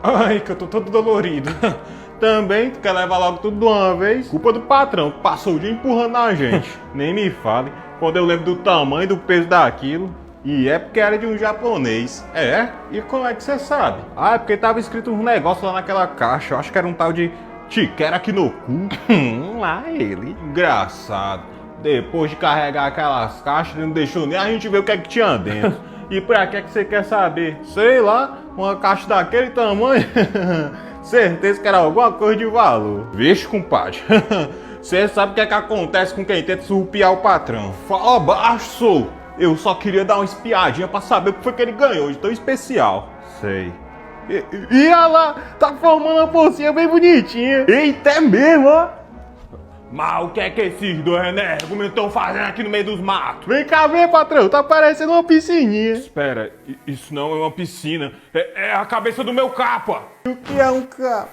Ai, que eu tô todo dolorido. Também, tu quer levar logo tudo de uma vez? Culpa do patrão, que passou o dia empurrando a gente. Nem me fale, quando eu lembro do tamanho e do peso daquilo. E é porque era de um japonês. É? E como é que você sabe? Ah, é porque tava escrito um negócio lá naquela caixa. Eu acho que era um tal de Tiquera aqui no cu. Lá ele. Engraçado. Depois de carregar aquelas caixas, ele não deixou nem a gente ver o que é que tinha dentro. E pra que você quer saber? Sei lá, uma caixa daquele tamanho. Certeza que era alguma coisa de valor. Vixe, compadre. Você sabe o que é que acontece com quem tenta surrupiar o patrão. Fala baixo, sou. Eu só queria dar uma espiadinha pra saber o que foi que ele ganhou de tão especial. Sei. E olha lá, tá formando uma pocinha bem bonitinha. Eita, é mesmo, ó. Mas o que é que esses dois energúmenos estão fazendo aqui no meio dos matos? Vem cá ver, patrão, tá parecendo uma piscininha. Espera, isso não é uma piscina, é a cabeça do meu capa. O que é um capa?